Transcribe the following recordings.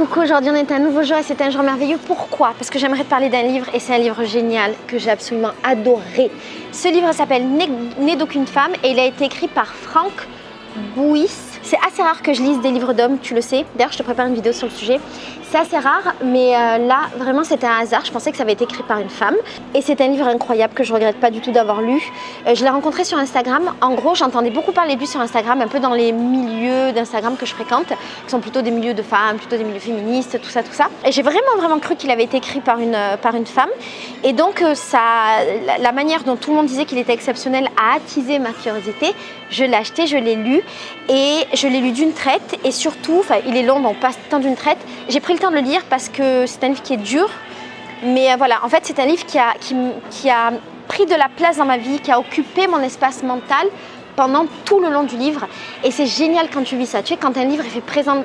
Coucou, aujourd'hui on est un nouveau jour et c'est un jour merveilleux. Pourquoi? Parce que j'aimerais te parler d'un livre et c'est un livre génial que j'ai absolument adoré. Ce livre s'appelle Né d'aucune femme et il a été écrit par Frank Bouis. C'est assez rare que je lise des livres d'hommes, tu le sais. D'ailleurs, je te prépare une vidéo sur le sujet. C'est assez rare, mais là, vraiment, c'était un hasard. Je pensais que ça avait été écrit par une femme. Et c'est un livre incroyable que je ne regrette pas du tout d'avoir lu. Je l'ai rencontré sur Instagram. En gros, j'entendais beaucoup parler de lui sur Instagram, un peu dans les milieux d'Instagram que je fréquente, qui sont plutôt des milieux de femmes, plutôt des milieux féministes, tout ça. Et j'ai vraiment cru qu'il avait été écrit par une femme. Et donc, la manière dont tout le monde disait qu'il était exceptionnel a attisé ma curiosité. Je l'ai acheté, je l'ai lu et je l'ai lu d'une traite. Et surtout, il est long, donc pas tant d'une traite. J'ai pris le temps de le lire parce que c'est un livre qui est dur. Mais voilà, en fait, c'est un livre qui a pris de la place dans ma vie, qui a occupé mon espace mental pendant tout le long du livre. Et c'est génial quand tu vis ça. Tu sais, quand un livre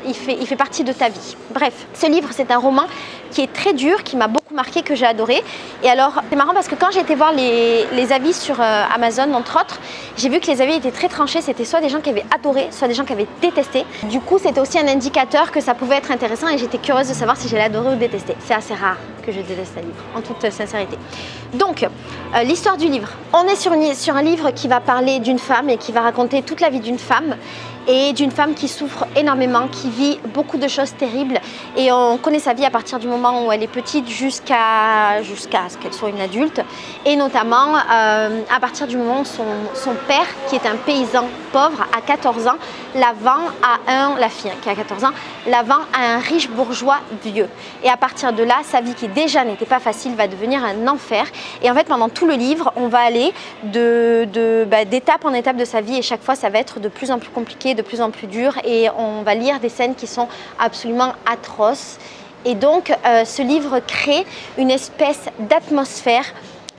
il fait partie de ta vie. Bref, ce livre, c'est un roman qui est très dur, qui m'a beaucoup marqué, que j'ai adoré. Et alors, c'est marrant parce que quand j'ai été voir les avis sur Amazon, entre autres, j'ai vu que les avis étaient très tranchés. C'était soit des gens qui avaient adoré, soit des gens qui avaient détesté. Du coup, c'était aussi un indicateur que ça pouvait être intéressant et j'étais curieuse de savoir si j'allais adorer ou détester. C'est assez rare que je déteste un livre, en toute sincérité. Donc, l'histoire du livre. On est sur un livre qui va parler d'une femme et qui va raconter toute la vie d'une femme et d'une femme qui souffre énormément, qui vit beaucoup de choses terribles et on connaît sa vie à partir du moment où elle est petite jusqu'à ce qu'elle soit une adulte et notamment à partir du moment où son père, qui est un paysan pauvre, à 14 ans, la fille qui a 14 ans, la vend à un riche bourgeois vieux. Et à partir de là, sa vie qui déjà n'était pas facile va devenir un enfer. Et en fait, pendant tout le livre, on va aller d'étape en étape de sa vie et chaque fois, ça va être de plus en plus compliqué, de plus en plus dur et on va lire des scènes qui sont absolument atroces. Et donc, ce livre crée une espèce d'atmosphère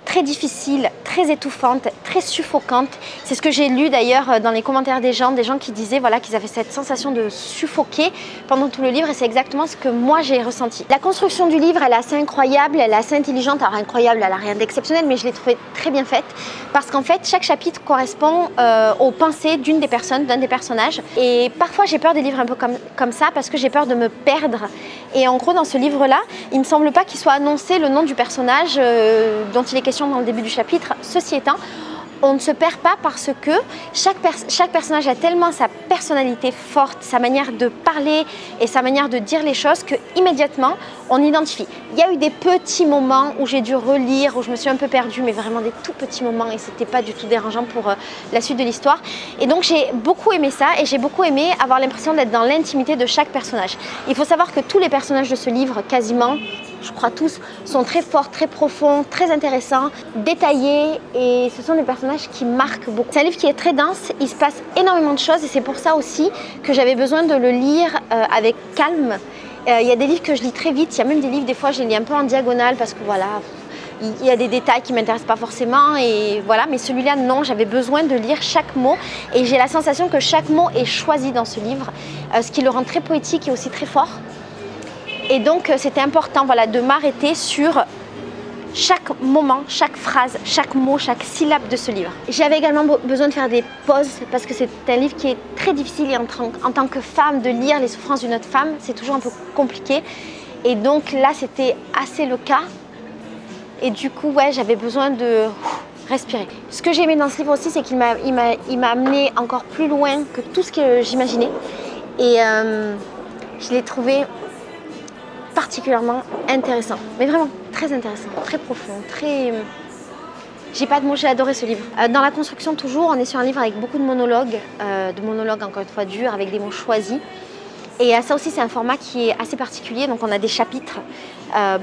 très difficile, très étouffante, très suffocante. C'est ce que j'ai lu d'ailleurs dans les commentaires des gens qui disaient voilà, qu'ils avaient cette sensation de suffoquer pendant tout le livre et c'est exactement ce que moi j'ai ressenti. La construction du livre, elle est assez incroyable, elle est assez intelligente. Alors incroyable, elle n'a rien d'exceptionnel, mais je l'ai trouvée très bien faite parce qu'en fait, chaque chapitre correspond aux pensées d'une des personnes, d'un des personnages. Et parfois, j'ai peur des livres un peu comme ça parce que j'ai peur de me perdre. Et en gros, dans ce livre-là, il ne me semble pas qu'il soit annoncé le nom du personnage dont il est question dans le début du chapitre. Ceci étant, on ne se perd pas parce que chaque personnage a tellement sa personnalité forte, sa manière de parler et sa manière de dire les choses que immédiatement on identifie. Il y a eu des petits moments où j'ai dû relire, où je me suis un peu perdue, mais vraiment des tout petits moments et c'était pas du tout dérangeant pour la suite de l'histoire. Et donc j'ai beaucoup aimé ça et j'ai beaucoup aimé avoir l'impression d'être dans l'intimité de chaque personnage. Il faut savoir que tous les personnages de ce livre, quasiment, je crois tous, sont très forts, très profonds, très intéressants, détaillés et ce sont des personnages qui marquent beaucoup. C'est un livre qui est très dense, il se passe énormément de choses et c'est pour ça aussi que j'avais besoin de le lire avec calme. Il y a des livres que je lis très vite, il y a même des livres, des fois je les lis un peu en diagonale parce que voilà, il y a des détails qui ne m'intéressent pas forcément et voilà, mais celui-là non, j'avais besoin de lire chaque mot et j'ai la sensation que chaque mot est choisi dans ce livre, ce qui le rend très poétique et aussi très fort. Et donc c'était important voilà, de m'arrêter sur chaque moment, chaque phrase, chaque mot, chaque syllabe de ce livre. J'avais également besoin de faire des pauses parce que c'est un livre qui est très difficile et en tant que femme, de lire les souffrances d'une autre femme, c'est toujours un peu compliqué. Et donc là, c'était assez le cas. Et du coup, ouais, j'avais besoin de respirer. Ce que j'ai aimé dans ce livre aussi, c'est qu'il m'a amené encore plus loin que tout ce que j'imaginais. Et je l'ai trouvé particulièrement intéressant, mais vraiment très intéressant, très profond, très... J'ai pas de mots, j'ai adoré ce livre. Dans la construction toujours, on est sur un livre avec beaucoup de monologues encore une fois durs, avec des mots choisis. Et ça aussi c'est un format qui est assez particulier, donc on a des chapitres,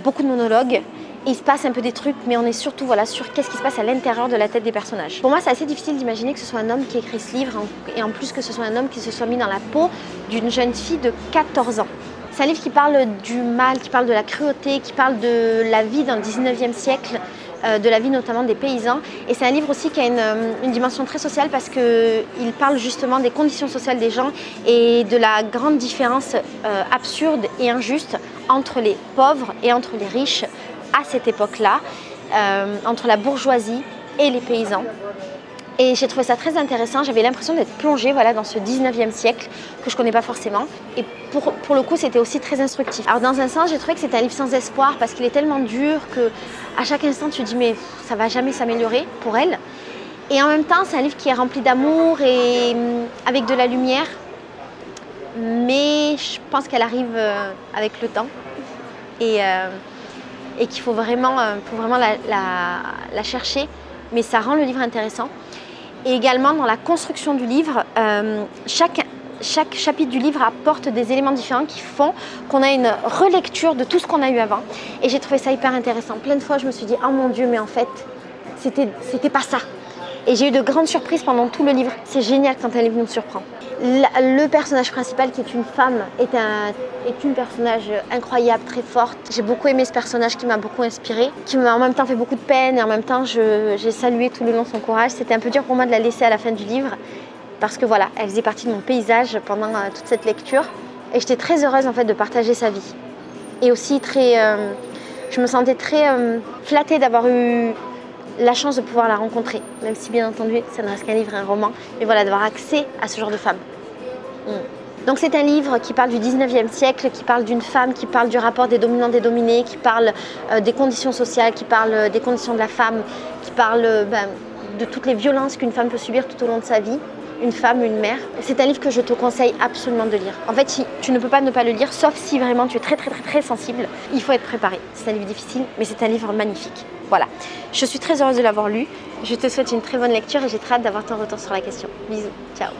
beaucoup de monologues, et il se passe un peu des trucs, mais on est surtout voilà, sur qu'est-ce qui se passe à l'intérieur de la tête des personnages. Pour moi c'est assez difficile d'imaginer que ce soit un homme qui écrit ce livre, et en plus que ce soit un homme qui se soit mis dans la peau d'une jeune fille de 14 ans. C'est un livre qui parle du mal, qui parle de la cruauté, qui parle de la vie dans le 19e siècle, de la vie notamment des paysans. Et c'est un livre aussi qui a une dimension très sociale parce qu'il parle justement des conditions sociales des gens et de la grande différence absurde et injuste entre les pauvres et entre les riches à cette époque-là, entre la bourgeoisie et les paysans. Et j'ai trouvé ça très intéressant. J'avais l'impression d'être plongée voilà, dans ce 19e siècle que je ne connais pas forcément. Et pour le coup, c'était aussi très instructif. Alors dans un sens, j'ai trouvé que c'était un livre sans espoir parce qu'il est tellement dur qu'à chaque instant, tu te dis mais ça ne va jamais s'améliorer pour elle. Et en même temps, c'est un livre qui est rempli d'amour et avec de la lumière. Mais je pense qu'elle arrive avec le temps. Et qu'il faut vraiment la chercher. Mais ça rend le livre intéressant. Et également, dans la construction du livre, chaque chapitre du livre apporte des éléments différents qui font qu'on a une relecture de tout ce qu'on a eu avant. Et j'ai trouvé ça hyper intéressant. Plein de fois, je me suis dit « Oh mon Dieu, mais en fait, c'était pas ça ». Et j'ai eu de grandes surprises pendant tout le livre. C'est génial quand un livre nous surprend. Le personnage principal, qui est une femme, est une personnage incroyable, très forte. J'ai beaucoup aimé ce personnage qui m'a beaucoup inspirée, qui m'a en même temps fait beaucoup de peine et en même temps j'ai salué tout le long son courage. C'était un peu dur pour moi de la laisser à la fin du livre parce que voilà, elle faisait partie de mon paysage pendant toute cette lecture et j'étais très heureuse en fait de partager sa vie. Et aussi je me sentais très flattée d'avoir eu la chance de pouvoir la rencontrer, même si bien entendu ça ne reste qu'un livre, un roman, mais voilà, d'avoir accès à ce genre de femme. Donc c'est un livre qui parle du 19e siècle, qui parle d'une femme, qui parle du rapport des dominants des dominés, qui parle des conditions sociales, qui parle des conditions de la femme, qui parle de toutes les violences qu'une femme peut subir tout au long de sa vie, une femme, une mère. C'est un livre que je te conseille absolument de lire. En fait, tu ne peux pas ne pas le lire, sauf si vraiment tu es très très très très sensible. Il faut être préparé. C'est un livre difficile, mais c'est un livre magnifique. Voilà. Je suis très heureuse de l'avoir lu. Je te souhaite une très bonne lecture et j'ai très hâte d'avoir ton retour sur la question. Bisous. Ciao.